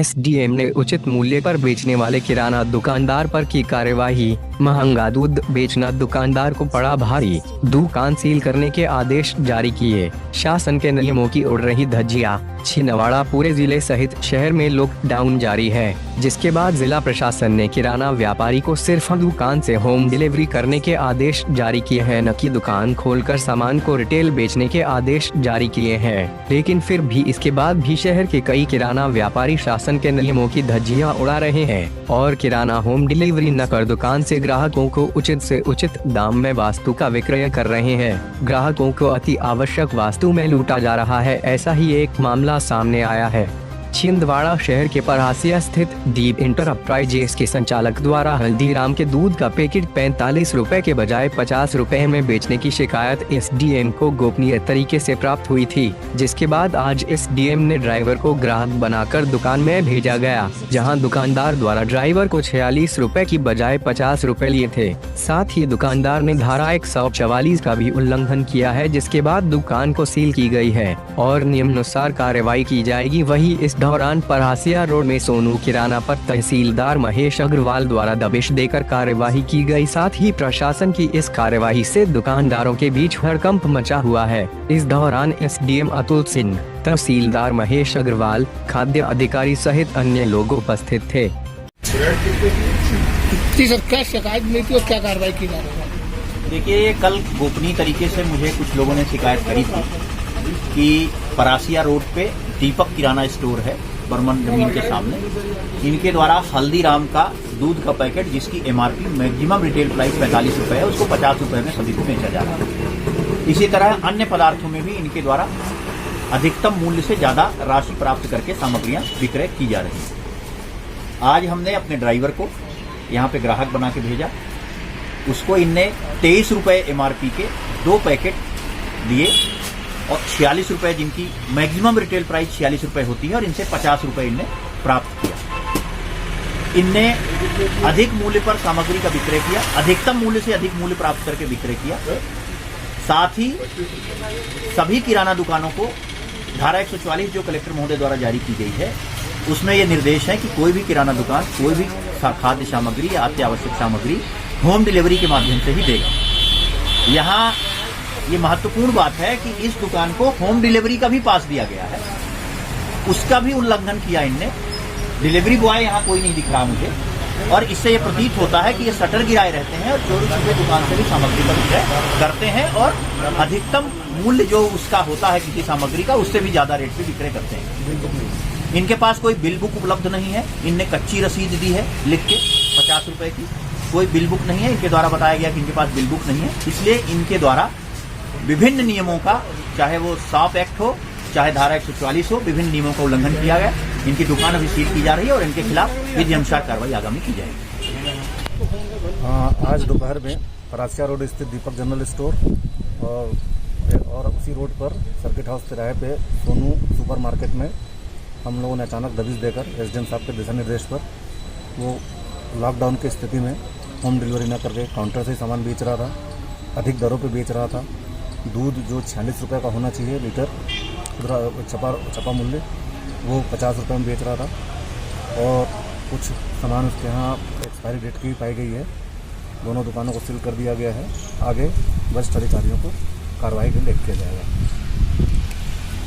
SDM ने उचित मूल्य पर बेचने वाले किराना दुकानदार पर की कार्यवाही। महंगा दूध बेचना दुकानदार को पड़ा भारी, दुकान सील करने के आदेश जारी किए। शासन के नियमों की उड़ रही धज्जियां। छिंदवाड़ा पूरे जिले सहित शहर में लॉकडाउन जारी है, जिसके बाद जिला प्रशासन ने किराना व्यापारी को सिर्फ दुकान से होम डिलीवरी करने के आदेश जारी किए हैं, न कि दुकान खोलकर सामान को रिटेल बेचने के आदेश जारी किए हैं। लेकिन फिर भी इसके बाद भी शहर के कई किराना व्यापारी शासन के नियमों की धज्जियां उड़ा रहे हैं और किराना होम डिलीवरी न कर दुकान से ग्राहकों को उचित से उचित दाम में वस्तु का विक्रय कर रहे हैं। ग्राहकों को अति आवश्यक वस्तु में लूटा जा रहा है, ऐसा ही एक मामला सामने आया है। छिंदवाड़ा शहर के परासिया स्थित दीप इंटरप्राइजेस के संचालक द्वारा हल्दीराम के दूध का पैकेट 45 रुपए के बजाय 50 रुपए में बेचने की शिकायत एसडीएम को गोपनीय तरीके से प्राप्त हुई थी, जिसके बाद आज एसडीएम ने ड्राइवर को ग्राहक बनाकर दुकान में भेजा गया, जहां दुकानदार द्वारा ड्राइवर को 46 रुपए की बजाय 50 रुपए लिए थे। साथ ही दुकानदार ने धारा 144 का भी उल्लंघन किया है, जिसके बाद दुकान को सील की गई है और नियमानुसार कार्रवाई की जाएगी। वही इस दौरान परासिया रोड में सोनू किराना पर तहसीलदार महेश अग्रवाल द्वारा दबिश देकर कार्यवाही की गई। साथ ही प्रशासन की इस कार्यवाही से दुकानदारों के बीच हड़कंप मचा हुआ है। इस दौरान एसडीएम अतुल सिंह, तहसीलदार महेश अग्रवाल, खाद्य अधिकारी सहित अन्य लोग उपस्थित थे। सर, क्या शिकायत मिली थी और क्या कार्रवाई की जा रही है? देखिए, कल गोपनीय तरीके से मुझे कुछ लोगों ने शिकायत करी थी कि परासिया रोड पे दीपक किराना स्टोर है, बर्मन जमीन के सामने, इनके द्वारा हल्दीराम का दूध का पैकेट जिसकी एमआरपी मैक्सिमम रिटेल प्राइस 45 रुपए है, उसको 50 रुपए में सभी को बेचा जा रहा है। इसी तरह अन्य पदार्थों में भी इनके द्वारा अधिकतम मूल्य से ज्यादा राशि प्राप्त करके सामग्रियां विक्रय की जा रही है। आज हमने अपने ड्राइवर को यहाँ पे ग्राहक बना के भेजा, उसको इनने 23 रुपए एमआरपी के 2 पैकेट दिए और 46 रुपए, जिनकी मैक्सिमम रिटेल प्राइस 46 रुपए होती है, और इनसे 50 रुपए इनने प्राप्त किया। इनने अधिक मूल्य पर सामग्री का विक्रय किया, अधिकतम मूल्य से अधिक मूल्य प्राप्त करके विक्रय किया। साथ ही सभी किराना दुकानों को धारा 144 जो कलेक्टर महोदय द्वारा जारी की गई है, उसमें यह निर्देश है कि कोई भी किराना दुकान कोई भी खाद्य सामग्री या अत्यावश्यक सामग्री होम डिलीवरी के माध्यम से ही देगा। यहाँ ये महत्वपूर्ण बात है कि इस दुकान को होम डिलीवरी का भी पास दिया गया है, उसका भी उल्लंघन किया इनने। डिलीवरी बॉय यहाँ कोई नहीं दिख रहा मुझे, और इससे ये प्रतीत होता है कि ये शटर गिराए रहते हैं और चोरी छुपे दुकान से भी सामग्री का विक्रय करते हैं और अधिकतम मूल्य जो उसका होता है किसी सामग्री का, उससे भी ज्यादा रेट पे विक्रय करते हैं। इनके पास कोई बिल बुक उपलब्ध नहीं है, इनने कच्ची रसीद दी है लिख के 50 रुपए की, कोई बिल बुक नहीं है। इनके द्वारा बताया गया कि इनके पास बिल बुक नहीं है, इसलिए इनके द्वारा विभिन्न नियमों का, चाहे वो शॉप एक्ट हो, चाहे धारा 144 हो, विभिन्न नियमों का उल्लंघन किया गया। इनकी दुकान अभी सील की जा रही है और इनके खिलाफ विधि अनुसार कार्रवाई आगामी की जाएगी। आज दोपहर में परासिया रोड स्थित दीपक जनरल स्टोर और उसी रोड पर सर्किट हाउस तिराहे पे सोनू सुपर मार्केट में हम लोगों ने अचानक दबिश देकर एसडीएम साहब के दिशा निर्देश पर, वो लॉकडाउन की स्थिति में होम डिलीवरी न करके काउंटर से सामान बेच रहा था, अधिक दरों पे बेच रहा था। दूध जो 46 रुपये का होना चाहिए लीटर छपा मूल्य, वो 50 रुपये में बेच रहा था और कुछ सामान उसके यहाँ एक्सपायरी डेट की पाई गई है। दोनों दुकानों को सील कर दिया गया है। आगे वरिष्ठ अधिकारियों को कार्रवाई के लिए लिख किया जाएगा।